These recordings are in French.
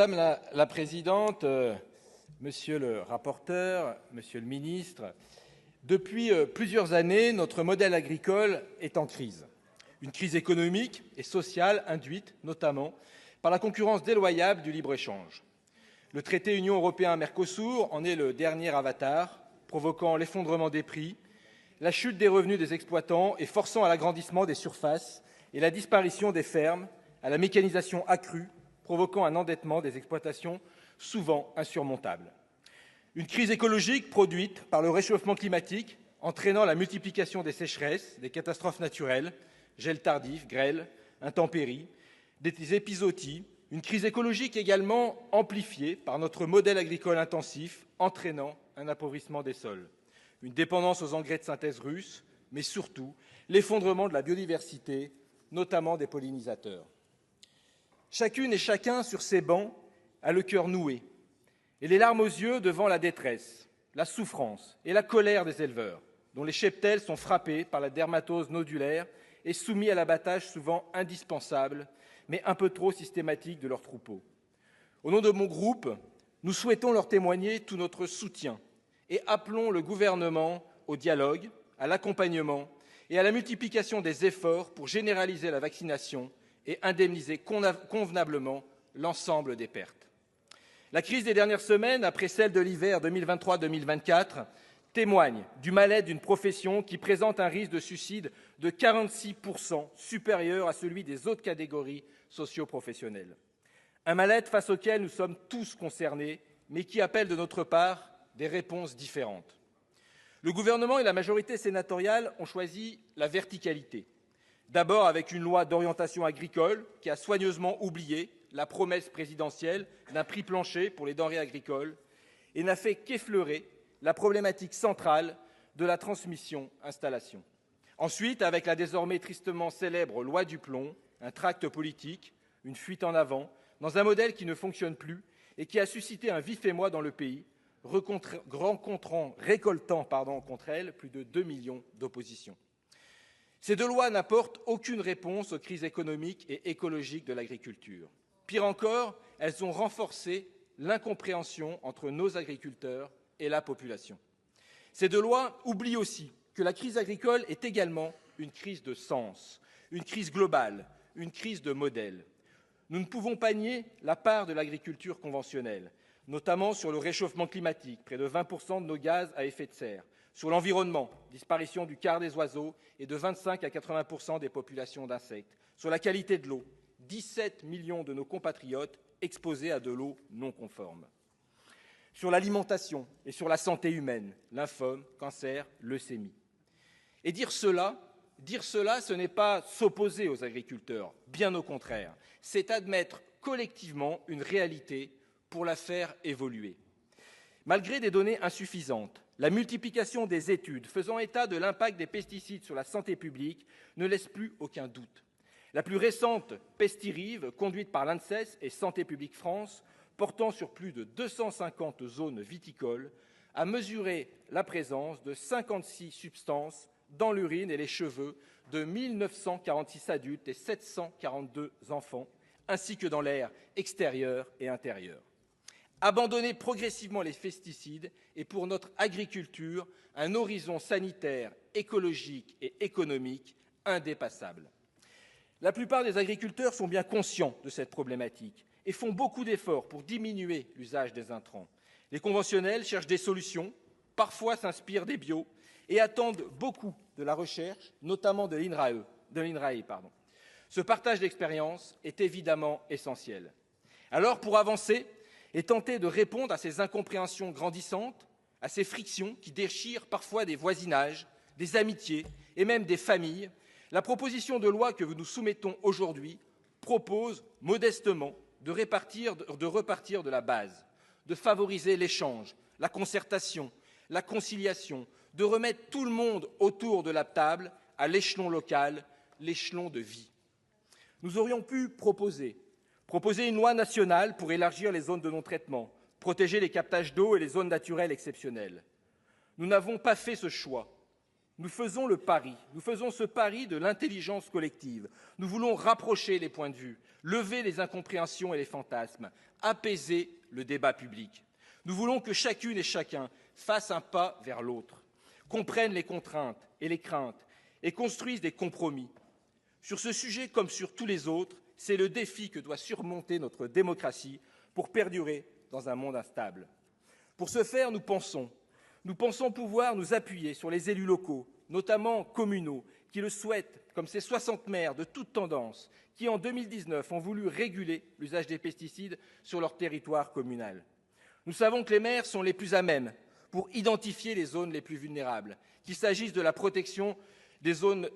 Madame la présidente, monsieur le rapporteur, monsieur le ministre, depuis plusieurs années, notre modèle agricole est en crise. Une crise économique et sociale induite notamment par la concurrence déloyale du libre-échange. Le traité Union européenne-Mercosur en est le dernier avatar, provoquant l'effondrement des prix, la chute des revenus des exploitants et forçant à l'agrandissement des surfaces et la disparition des fermes, à la mécanisation accrue, provoquant un endettement des exploitations souvent insurmontable. Une crise écologique produite par le réchauffement climatique, entraînant la multiplication des sécheresses, des catastrophes naturelles, gel tardif, grêle, intempéries, des épizooties. Une crise écologique également amplifiée par notre modèle agricole intensif, entraînant un appauvrissement des sols. Une dépendance aux engrais de synthèse russes, mais surtout l'effondrement de la biodiversité, notamment des pollinisateurs. Chacune et chacun sur ces bancs a le cœur noué et les larmes aux yeux devant la détresse, la souffrance et la colère des éleveurs, dont les cheptels sont frappés par la dermatose nodulaire et soumis à l'abattage souvent indispensable, mais un peu trop systématique de leurs troupeaux. Au nom de mon groupe, nous souhaitons leur témoigner tout notre soutien et appelons le gouvernement au dialogue, à l'accompagnement et à la multiplication des efforts pour généraliser la vaccination et indemniser convenablement l'ensemble des pertes. La crise des dernières semaines, après celle de l'hiver 2023-2024, témoigne du mal-être d'une profession qui présente un risque de suicide de 46% supérieur à celui des autres catégories socio-professionnelles. Un mal-être face auquel nous sommes tous concernés, mais qui appelle de notre part des réponses différentes. Le gouvernement et la majorité sénatoriale ont choisi la verticalité. D'abord avec une loi d'orientation agricole qui a soigneusement oublié la promesse présidentielle d'un prix plancher pour les denrées agricoles et n'a fait qu'effleurer la problématique centrale de la transmission-installation. Ensuite, avec la désormais tristement célèbre loi du plomb, un tract politique, une fuite en avant, dans un modèle qui ne fonctionne plus et qui a suscité un vif émoi dans le pays, récoltant contre elle plus de 2 millions d'oppositions. Ces deux lois n'apportent aucune réponse aux crises économiques et écologiques de l'agriculture. Pire encore, elles ont renforcé l'incompréhension entre nos agriculteurs et la population. Ces deux lois oublient aussi que la crise agricole est également une crise de sens, une crise globale, une crise de modèle. Nous ne pouvons pas nier la part de l'agriculture conventionnelle, notamment sur le réchauffement climatique, près de 20% de nos gaz à effet de serre, sur l'environnement, disparition du quart des oiseaux et de 25 à 80% des populations d'insectes, sur la qualité de l'eau, 17 millions de nos compatriotes exposés à de l'eau non conforme, sur l'alimentation et sur la santé humaine, lymphome, cancer, leucémie. Et dire cela, ce n'est pas s'opposer aux agriculteurs, bien au contraire, c'est admettre collectivement une réalité pour la faire évoluer. Malgré des données insuffisantes, la multiplication des études faisant état de l'impact des pesticides sur la santé publique ne laisse plus aucun doute. La plus récente Pestirive, conduite par l'ANSES et Santé publique France, portant sur plus de 250 zones viticoles, a mesuré la présence de 56 substances dans l'urine et les cheveux de 1946 adultes et 742 enfants, ainsi que dans l'air extérieur et intérieur. Abandonner progressivement les pesticides est pour notre agriculture un horizon sanitaire, écologique et économique indépassable. La plupart des agriculteurs sont bien conscients de cette problématique et font beaucoup d'efforts pour diminuer l'usage des intrants. Les conventionnels cherchent des solutions, parfois s'inspirent des bio et attendent beaucoup de la recherche, notamment de l'INRAE. Ce partage d'expérience est évidemment essentiel. Alors, pour avancer et tenter de répondre à ces incompréhensions grandissantes, à ces frictions qui déchirent parfois des voisinages, des amitiés et même des familles, la proposition de loi que nous soumettons aujourd'hui propose modestement de repartir de la base, de favoriser l'échange, la concertation, la conciliation, de remettre tout le monde autour de la table à l'échelon local, l'échelon de vie. Nous aurions pu proposer une loi nationale pour élargir les zones de non-traitement, protéger les captages d'eau et les zones naturelles exceptionnelles. Nous n'avons pas fait ce choix. Nous faisons ce pari de l'intelligence collective. Nous voulons rapprocher les points de vue, lever les incompréhensions et les fantasmes, apaiser le débat public. Nous voulons que chacune et chacun fasse un pas vers l'autre, comprenne les contraintes et les craintes et construise des compromis. Sur ce sujet comme sur tous les autres, c'est le défi que doit surmonter notre démocratie pour perdurer dans un monde instable. Pour ce faire, nous pensons pouvoir nous appuyer sur les élus locaux, notamment communaux, qui le souhaitent, comme ces 60 maires de toutes tendances, qui en 2019 ont voulu réguler l'usage des pesticides sur leur territoire communal. Nous savons que les maires sont les plus à même pour identifier les zones les plus vulnérables, qu'il s'agisse de la protection de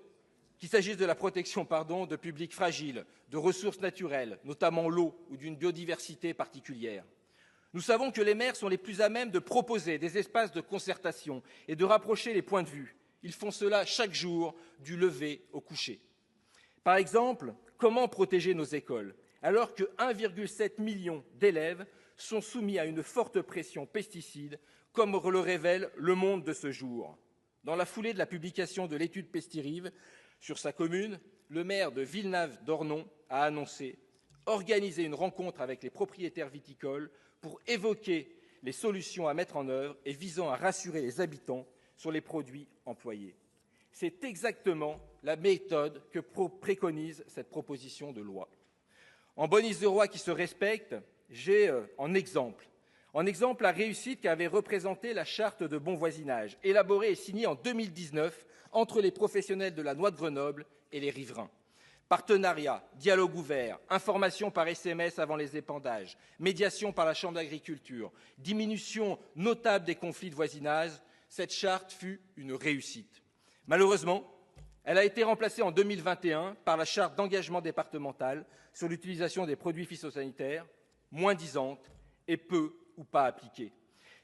publics fragiles, de ressources naturelles, notamment l'eau, ou d'une biodiversité particulière. Nous savons que les maires sont les plus à même de proposer des espaces de concertation et de rapprocher les points de vue. Ils font cela chaque jour, du lever au coucher. Par exemple, comment protéger nos écoles alors que 1,7 million d'élèves sont soumis à une forte pression pesticides, comme le révèle Le Monde de ce jour. Dans la foulée de la publication de l'étude Pestirive sur sa commune, le maire de Villenave-d'Ornon a annoncé organiser une rencontre avec les propriétaires viticoles pour évoquer les solutions à mettre en œuvre et visant à rassurer les habitants sur les produits employés. C'est exactement la méthode que préconise cette proposition de loi. En bonne isérois qui se respecte, j'ai en exemple la réussite qu'avait représentée la charte de bon voisinage, élaborée et signée en 2019 entre les professionnels de la Noix de Grenoble et les riverains. Partenariat, dialogue ouvert, information par SMS avant les épandages, médiation par la Chambre d'agriculture, diminution notable des conflits de voisinage, cette charte fut une réussite. Malheureusement, elle a été remplacée en 2021 par la charte d'engagement départemental sur l'utilisation des produits phytosanitaires, moins disante et peu ou pas appliquée.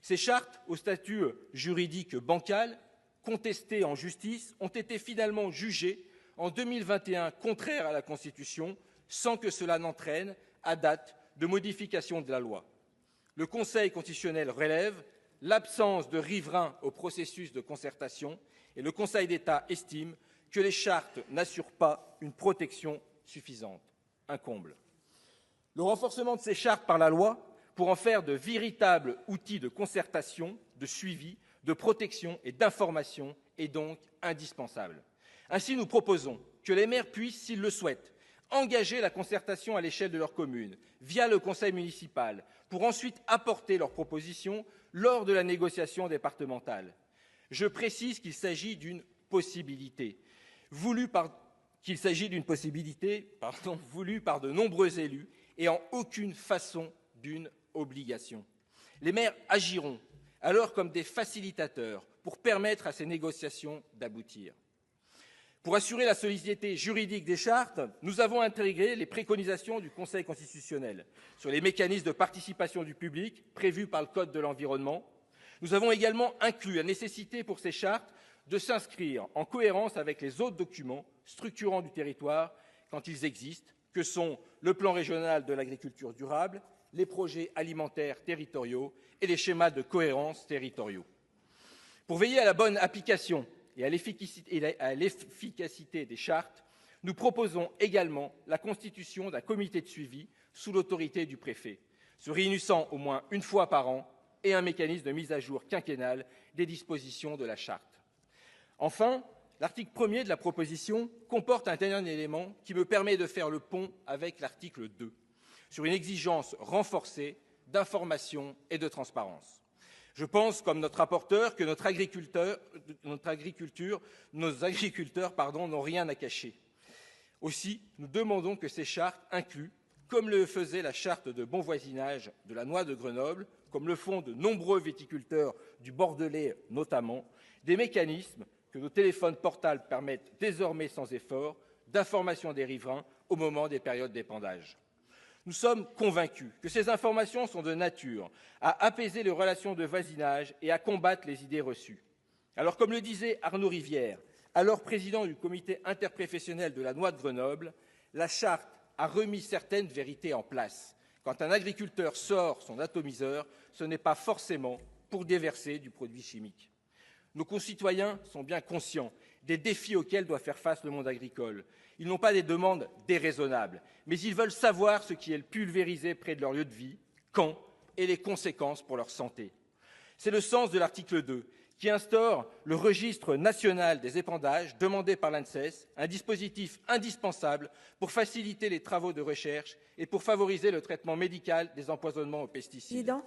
Ces chartes, au statut juridique bancal, contestées en justice, ont été finalement jugées en 2021 contraires à la Constitution, sans que cela n'entraîne, à date, de modification de la loi. Le Conseil constitutionnel relève l'absence de riverains au processus de concertation et le Conseil d'État estime que les chartes n'assurent pas une protection suffisante. Un comble. Le renforcement de ces chartes par la loi, pour en faire de véritables outils de concertation, de suivi, de protection et d'information, est donc indispensable. Ainsi, nous proposons que les maires puissent, s'ils le souhaitent, engager la concertation à l'échelle de leur commune, via le conseil municipal, pour ensuite apporter leurs propositions lors de la négociation départementale. Je précise qu'il s'agit d'une possibilité, voulue par de nombreux élus et en aucune façon d'une obligation. Les maires agiront alors comme des facilitateurs pour permettre à ces négociations d'aboutir. Pour assurer la solidité juridique des chartes, nous avons intégré les préconisations du Conseil constitutionnel sur les mécanismes de participation du public prévus par le Code de l'environnement. Nous avons également inclus la nécessité pour ces chartes de s'inscrire en cohérence avec les autres documents structurants du territoire quand ils existent, que sont le plan régional de l'agriculture durable, les projets alimentaires territoriaux et les schémas de cohérence territoriaux. Pour veiller à la bonne application et à l'efficacité des chartes, nous proposons également la constitution d'un comité de suivi sous l'autorité du préfet, se réunissant au moins une fois par an, et un mécanisme de mise à jour quinquennal des dispositions de la charte. Enfin, l'article 1er de la proposition comporte un dernier élément qui me permet de faire le pont avec l'article 2, sur une exigence renforcée d'information et de transparence. Je pense, comme notre rapporteur, que nos agriculteurs n'ont rien à cacher. Aussi, nous demandons que ces chartes incluent, comme le faisait la charte de bon voisinage de la Noix de Grenoble, comme le font de nombreux viticulteurs du Bordelais notamment, des mécanismes que nos téléphones portables permettent désormais sans effort d'information des riverains au moment des périodes d'épandage. Nous sommes convaincus que ces informations sont de nature à apaiser les relations de voisinage et à combattre les idées reçues. Alors, comme le disait Arnaud Rivière, alors président du comité interprofessionnel de la Noix de Grenoble, la charte a remis certaines vérités en place. Quand un agriculteur sort son atomiseur, ce n'est pas forcément pour déverser du produit chimique. Nos concitoyens sont bien conscients des défis auxquels doit faire face le monde agricole. Ils n'ont pas des demandes déraisonnables, mais ils veulent savoir ce qui est pulvérisé près de leur lieu de vie, quand, et les conséquences pour leur santé. C'est le sens de l'article 2, qui instaure le registre national des épandages demandé par l'ANSES, un dispositif indispensable pour faciliter les travaux de recherche et pour favoriser le traitement médical des empoisonnements aux pesticides. Président,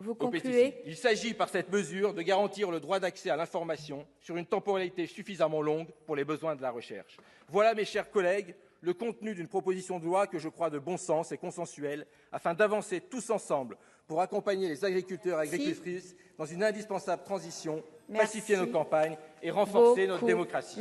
vous concluez. Il s'agit par cette mesure de garantir le droit d'accès à l'information sur une temporalité suffisamment longue pour les besoins de la recherche. Voilà, mes chers collègues, le contenu d'une proposition de loi que je crois de bon sens et consensuelle, afin d'avancer tous ensemble pour accompagner les agriculteurs et agricultrices dans une indispensable transition, pacifier nos campagnes et renforcer notre démocratie.